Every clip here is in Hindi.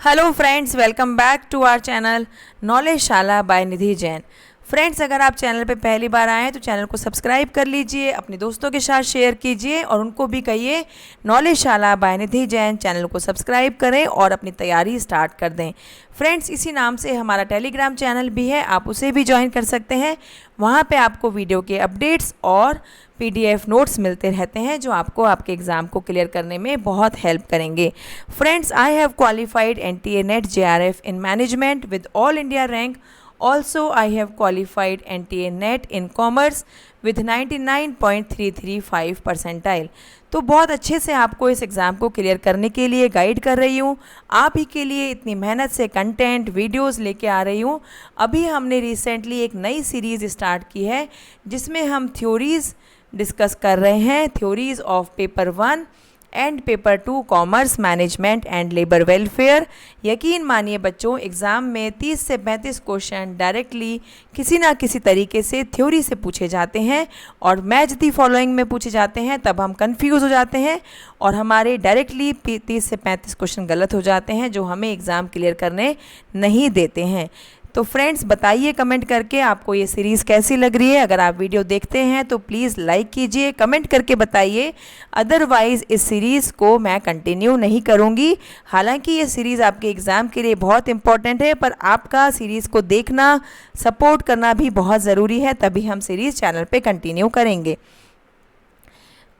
Hello friends, welcome back to our channel knowledge Shala by Nidhi Jain. Friends, अगर आप चैनल पे पहली बार आए हैं तो चैनल को सब्सक्राइब कर लीजिए, अपने दोस्तों के साथ शेयर कीजिए और उनको भी कहिए knowledge Shala by Nidhi Jain channel को सब्सक्राइब करें और अपनी तैयारी स्टार्ट कर दें। फ्रेंड्स, इसी नाम से हमारा टेलीग्राम चैनल भी है, आप उसे भी ज्वाइन कर सकते हैं। वहाँ पे आपको वीडियो के अपडेट्स और PDF नोट्स मिलते रहते हैं जो आपको आपके एग्ज़ाम को क्लियर करने में बहुत हेल्प करेंगे। Friends, I have qualified NTA NET JRF in management with all India rank. Also, I have qualified NTA NET in commerce with 99.335 percentile. तो बहुत अच्छे से आपको इस एग्ज़ाम को क्लियर करने के लिए गाइड कर रही हूँ। आप ही के लिए इतनी मेहनत से कंटेंट वीडियोस लेके आ रही हूँ। अभी हमने रिसेंटली एक नई सीरीज़ स्टार्ट की है जिसमें हम थ्योरीज़ डिस्कस कर रहे हैं, theories of paper 1 and paper 2 commerce management and labour welfare. यकीन मानिए बच्चों, एग्ज़ाम में 30 से 35 क्वेश्चन डायरेक्टली किसी ना किसी तरीके से थ्योरी से पूछे जाते हैं और मैच दी फॉलोइंग में पूछे जाते हैं। तब हम कंफ्यूज हो जाते हैं और हमारे डायरेक्टली 30 से 35 क्वेश्चन गलत हो जाते हैं जो हमें एग्ज़ाम क्लियर करने नहीं देते हैं। तो फ्रेंड्स, बताइए कमेंट करके आपको ये सीरीज़ कैसी लग रही है। अगर आप वीडियो देखते हैं तो प्लीज़ लाइक कीजिए, कमेंट करके बताइए। अदरवाइज़ इस सीरीज़ को मैं कंटिन्यू नहीं करूँगी। हालांकि ये सीरीज़ आपके एग्ज़ाम के लिए बहुत इंपॉर्टेंट है, पर आपका सीरीज़ को देखना, सपोर्ट करना भी बहुत ज़रूरी है, तभी हम सीरीज़ चैनल पे कंटिन्यू करेंगे।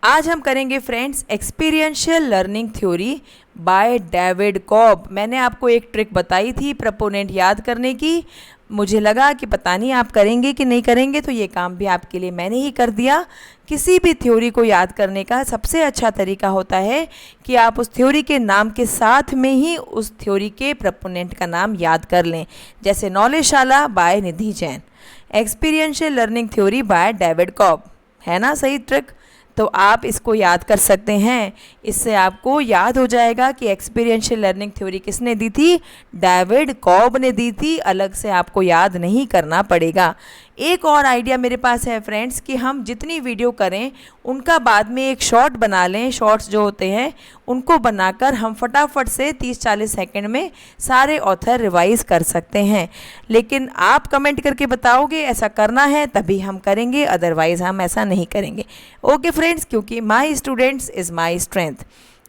आज हम करेंगे friends experiential learning theory by David Kolb. मैंने आपको एक ट्रिक बताई थी प्रोपोनेंट याद करने की। मुझे लगा कि पता नहीं आप करेंगे कि नहीं करेंगे, तो ये काम भी आपके लिए मैंने ही कर दिया। किसी भी थ्योरी को याद करने का सबसे अच्छा तरीका होता है कि आप उस थ्योरी के नाम के साथ में ही उस थ्योरी के प्रोपोनेंट का नाम याद कर लें। जैसे knowledge Shala by Nidhi Jain, experiential learning theory by David Kolb, है ना सही ट्रिक? तो आप इसको याद कर सकते हैं। इससे आपको याद हो जाएगा कि एक्सपीरियंशियल लर्निंग थ्योरी किसने दी थी, डेविड कॉब ने दी थी। अलग से आपको याद नहीं करना पड़ेगा। एक और आइडिया मेरे पास है फ्रेंड्स कि हम जितनी वीडियो करें उनका बाद में एक शॉर्ट बना लें। शॉर्ट्स जो होते हैं उनको बनाकर हम फटाफट से 30-40 सेकंड में सारे ऑथर रिवाइज कर सकते हैं। लेकिन आप कमेंट करके बताओगे ऐसा करना है तभी हम करेंगे, अदरवाइज़ हम ऐसा नहीं करेंगे। ओके फ्रेंड्स, क्योंकि my students is my strength.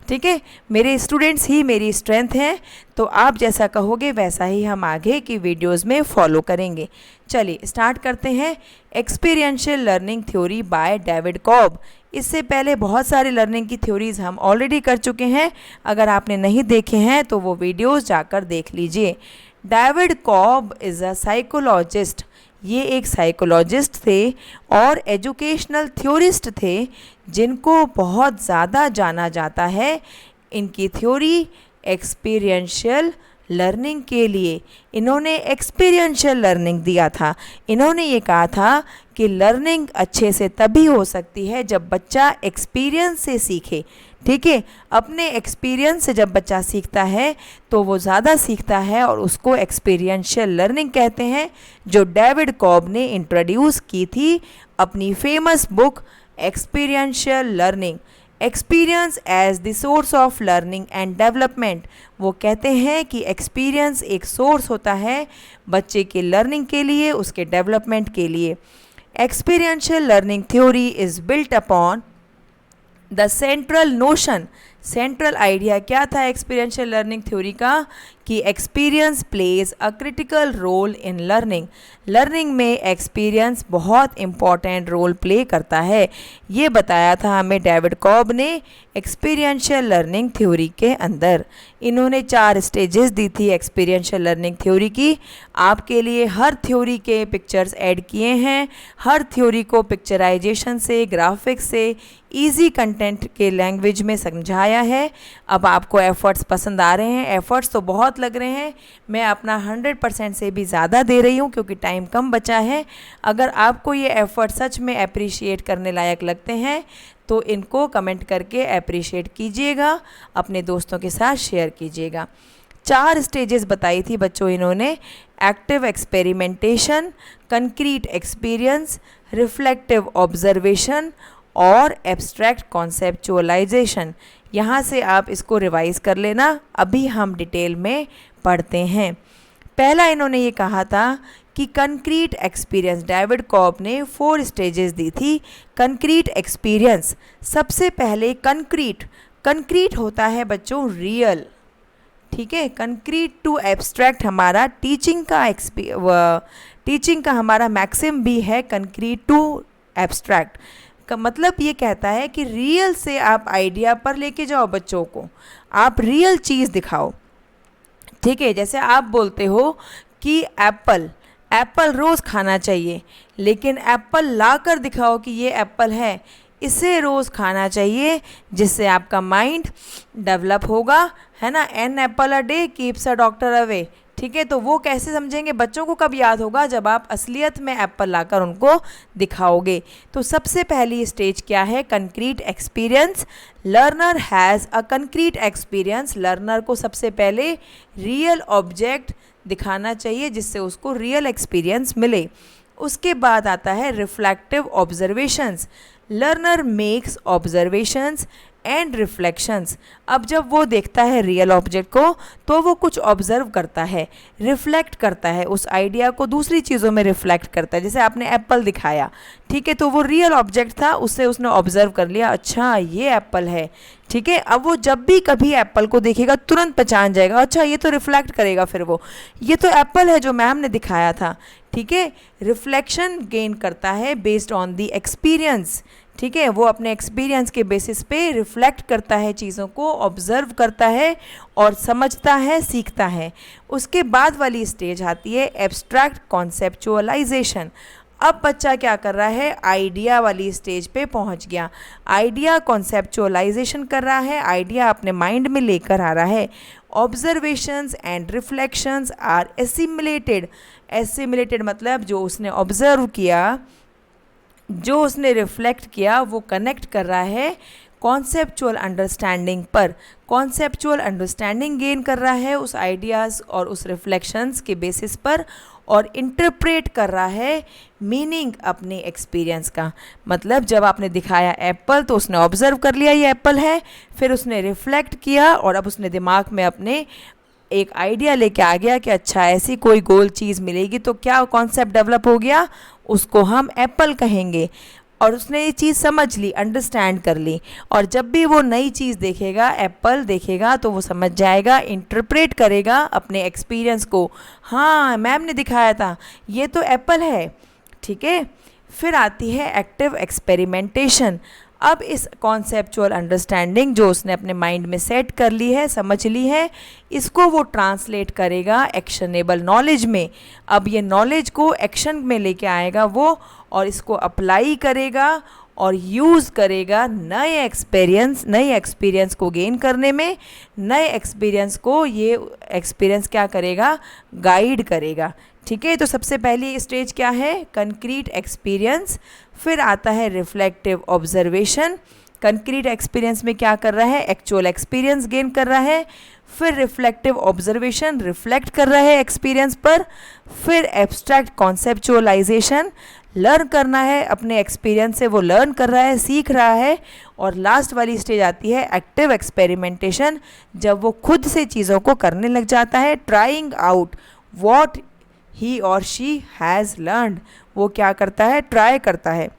ठीक है, मेरे स्टूडेंट्स ही मेरी स्ट्रेंथ हैं, तो आप जैसा कहोगे वैसा ही हम आगे की वीडियोस में फॉलो करेंगे। चलिए स्टार्ट करते हैं। Experiential learning theory by David Kolb. इससे पहले बहुत सारे लर्निंग की थ्योरीज हम ऑलरेडी कर चुके हैं। अगर आपने नहीं देखे हैं तो वो वीडियोस जाकर देख लीजिए। David Kolb is a psychologist. ये एक साइकोलॉजिस्ट थे और एजुकेशनल थ्योरिस्ट थे जिनको बहुत ज़्यादा जाना जाता है इनकी थ्योरी एक्सपीरियंशियल लर्निंग के लिए। इन्होंने एक्सपीरियंशियल लर्निंग दिया था। इन्होंने ये कहा था कि लर्निंग अच्छे से तभी हो सकती है जब बच्चा एक्सपीरियंस से सीखे। ठीक है, अपने एक्सपीरियंस से जब बच्चा सीखता है तो वो ज़्यादा सीखता है और उसको एक्सपीरियंशियल लर्निंग कहते हैं, जो डेविड कॉब ने इंट्रोड्यूस की थी अपनी famous book experiential learning. Experience as the source of learning and development. वो कहते हैं कि एक्सपीरियंस एक सोर्स होता है बच्चे के लर्निंग के लिए, उसके डेवलपमेंट के लिए। Experiential learning theory is built upon the central notion. Central idea क्या था एक्सपीरियंशियल लर्निंग थ्योरी का, कि experience plays a critical role in learning. Learning में एक्सपीरियंस बहुत इम्पॉर्टेंट रोल प्ले करता है। ये बताया था हमें डेविड कॉब ने एक्सपीरियंशियल लर्निंग थ्योरी के अंदर। इन्होंने 4 स्टेजेस दी थी एक्सपीरियंशियल लर्निंग थ्योरी की। आपके लिए हर थ्योरी के पिक्चर्स ऐड किए हैं। हर थ्योरी को पिक्चराइजेशन से, ग्राफिक्स से, ईजी कंटेंट के लैंग्वेज में समझाया है। अब आपको एफर्ट्स पसंद आ रहे हैं, एफर्ट्स तो बहुत लग रहे हैं। मैं अपना 100% से भी ज़्यादा दे रही हूँ क्योंकि टाइम कम बचा है। अगर आपको ये एफर्ट सच में अप्रिशिएट करने लायक लगते हैं तो इनको कमेंट करके अप्रिशिएट कीजिएगा, अपने दोस्तों के साथ शेयर कीजिएगा। 4 स्टेजेस बताई थी बच्चों इन्होंने, active experimentation, concrete experience, reflective observation और एब्स्ट्रैक्ट कॉन्सेप्चुअलाइजेशन। यहाँ से आप इसको रिवाइज़ कर लेना। अभी हम डिटेल में पढ़ते हैं। पहला इन्होंने ये कहा था कि कंक्रीट एक्सपीरियंस, डेविड कॉब ने 4 स्टेजेस दी थी कंक्रीट एक्सपीरियंस। सबसे पहले कंक्रीट होता है बच्चों रियल, ठीक है। कंक्रीट टू एब्स्ट्रैक्ट हमारा टीचिंग का हमारा मैक्सिम भी है कंक्रीट टू एब्स्ट्रैक्ट का मतलब ये कहता है कि रियल से आप आइडिया पर लेके जाओ बच्चों को, आप रियल चीज़ दिखाओ, ठीक है। जैसे आप बोलते हो कि एप्पल रोज़ खाना चाहिए, लेकिन एप्पल ला कर दिखाओ कि ये एप्पल है, इसे रोज़ खाना चाहिए, जिससे आपका माइंड डेवलप होगा, है ना। An apple a day keeps a doctor away, ठीक है। तो वो कैसे समझेंगे, बच्चों को कब याद होगा, जब आप असलियत में एप्पल लाकर उनको दिखाओगे। तो सबसे पहली स्टेज क्या है, concrete experience. Learner has a concrete experience, learner को सबसे पहले रियल ऑब्जेक्ट दिखाना चाहिए जिससे उसको रियल एक्सपीरियंस मिले। उसके बाद आता है reflective observations. Learner makes observations and reflections. अब जब वो देखता है रियल ऑब्जेक्ट को तो वो कुछ ऑब्जर्व करता है, रिफ्लेक्ट करता है, उस आइडिया को दूसरी चीज़ों में रिफ्लेक्ट करता है। जैसे आपने एप्पल दिखाया, ठीक है, तो वो रियल ऑब्जेक्ट था, उससे उसने ऑब्जर्व कर लिया, अच्छा ये एप्पल है, ठीक है। अब वो जब भी कभी एप्पल को देखेगा तुरंत पहचान जाएगा, अच्छा ये तो रिफ्लेक्ट करेगा, फिर वो ये तो एप्पल है जो मैम ने दिखाया था, ठीक है। रिफ्लेक्शन गेन करता है बेस्ड ऑन दी एक्सपीरियंस, ठीक है। वो अपने एक्सपीरियंस के बेसिस पे रिफ्लेक्ट करता है, चीज़ों को ऑब्जर्व करता है और समझता है, सीखता है। उसके बाद वाली स्टेज आती है एब्स्ट्रैक्ट कॉन्सेप्चुअलाइजेशन। अब बच्चा क्या कर रहा है, आइडिया वाली स्टेज पे पहुंच गया, आइडिया कॉन्सेप्चुअलाइजेशन कर रहा है, आइडिया अपने माइंड में लेकर आ रहा है। Observations and reflections are assimilated मतलब जो उसने ऑब्जर्व किया, जो उसने रिफ्लेक्ट किया, वो कनेक्ट कर रहा है कॉन्सेप्चुअल अंडरस्टैंडिंग पर, कॉन्सेप्चुअल अंडरस्टैंडिंग गेन कर रहा है उस आइडियाज़ और उस रिफ्लेक्शंस के बेसिस पर, और इंटरप्रेट कर रहा है मीनिंग अपने एक्सपीरियंस का। मतलब जब आपने दिखाया एप्पल तो उसने ऑब्जर्व कर लिया ये एप्पल है, फिर उसने रिफ्लेक्ट किया और अब उसने दिमाग में अपने एक आइडिया लेके आ गया कि अच्छा ऐसी कोई गोल चीज़ मिलेगी तो क्या कॉन्सेप्ट डेवलप हो गया, उसको हम एप्पल कहेंगे। और उसने ये चीज़ समझ ली, अंडरस्टैंड कर ली, और जब भी वो नई चीज़ देखेगा, एप्पल देखेगा, तो वो समझ जाएगा, इंटरप्रेट करेगा अपने एक्सपीरियंस को, हाँ मैम ने दिखाया था ये तो एप्पल है, ठीक है। फिर आती है एक्टिव एक्सपेरिमेंटेशन। अब इस कॉन्सेप्चुअल अंडरस्टैंडिंग जो उसने अपने माइंड में सेट कर ली है, समझ ली है, इसको वो ट्रांसलेट करेगा एक्शनेबल नॉलेज में। अब ये नॉलेज को एक्शन में लेके आएगा वो, और इसको अप्लाई करेगा और यूज़ करेगा नए एक्सपीरियंस को गेन करने में। नए एक्सपीरियंस को ये एक्सपीरियंस क्या करेगा, गाइड करेगा, ठीक है। तो सबसे पहली स्टेज क्या है, कंक्रीट एक्सपीरियंस। फिर आता है रिफ्लेक्टिव ऑब्जर्वेशन। कंक्रीट एक्सपीरियंस में क्या कर रहा है, एक्चुअल एक्सपीरियंस गेन कर रहा है। फिर रिफ्लेक्टिव ऑब्जर्वेशन, रिफ्लेक्ट कर रहा है एक्सपीरियंस पर। फिर एब्स्ट्रैक्ट कॉन्सेप्चुअलाइजेशन, लर्न करना है अपने एक्सपीरियंस से, वो लर्न कर रहा है, सीख रहा है। और लास्ट वाली स्टेज आती है एक्टिव एक्सपेरिमेंटेशन, जब वो खुद से चीज़ों को करने लग जाता है, ट्राइंग आउट वॉट ही और शी हैज़ लर्नड। वो क्या करता है, ट्राई करता है,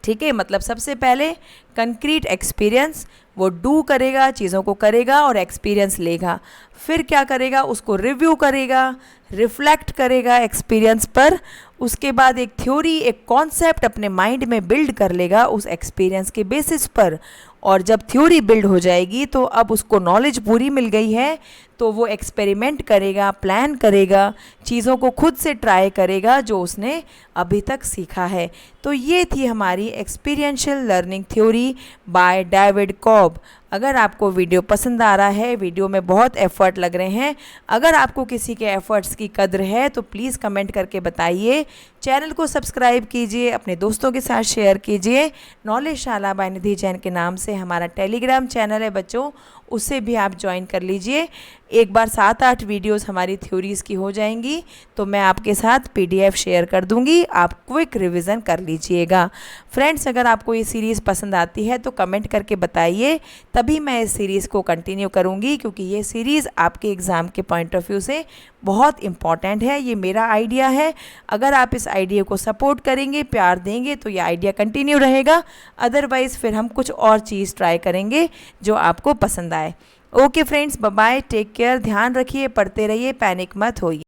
ठीक है। मतलब सबसे पहले कंक्रीट एक्सपीरियंस, वो डू करेगा, चीज़ों को करेगा और एक्सपीरियंस लेगा। फिर क्या करेगा, उसको रिव्यू करेगा, रिफ्लेक्ट करेगा एक्सपीरियंस पर। उसके बाद एक थ्योरी, एक कॉन्सेप्ट अपने माइंड में बिल्ड कर लेगा उस एक्सपीरियंस के बेसिस पर। और जब थ्योरी बिल्ड हो जाएगी तो अब उसको नॉलेज पूरी मिल गई है, तो वो एक्सपेरिमेंट करेगा, प्लान करेगा, चीज़ों को खुद से ट्राई करेगा जो उसने अभी तक सीखा है। तो ये थी हमारी experiential learning theory by David Kolb. अगर आपको वीडियो पसंद आ रहा है, वीडियो में बहुत एफ़र्ट लग रहे हैं, अगर आपको किसी के एफ़र्ट्स की कद्र है तो प्लीज़ कमेंट करके बताइए। चैनल को सब्सक्राइब कीजिए, अपने दोस्तों के साथ शेयर कीजिए। नॉलेज शाला बाय निधि जैन के नाम से हमारा टेलीग्राम चैनल है बच्चों, उससे भी आप ज्वाइन कर लीजिए। एक बार 7-8 वीडियोस हमारी थ्योरीज़ की हो जाएंगी तो मैं आपके साथ PDF शेयर कर दूंगी, आप क्विक रिवीजन कर लीजिएगा। फ्रेंड्स, अगर आपको ये सीरीज़ पसंद आती है तो कमेंट करके बताइए, तभी मैं इस सीरीज़ को कंटिन्यू करूंगी, क्योंकि ये सीरीज़ आपके एग्ज़ाम के पॉइंट ऑफ व्यू से बहुत इंपॉर्टेंट है। ये मेरा आइडिया है, अगर आप इस आइडिया को सपोर्ट करेंगे, प्यार देंगे तो ये आइडिया कंटिन्यू रहेगा, अदरवाइज़ फिर हम कुछ और चीज़ ट्राई करेंगे जो आपको पसंद आए। Okay friends, bye bye, take care, ध्यान रखिए, पढ़ते रहिए, पैनिक मत होइए।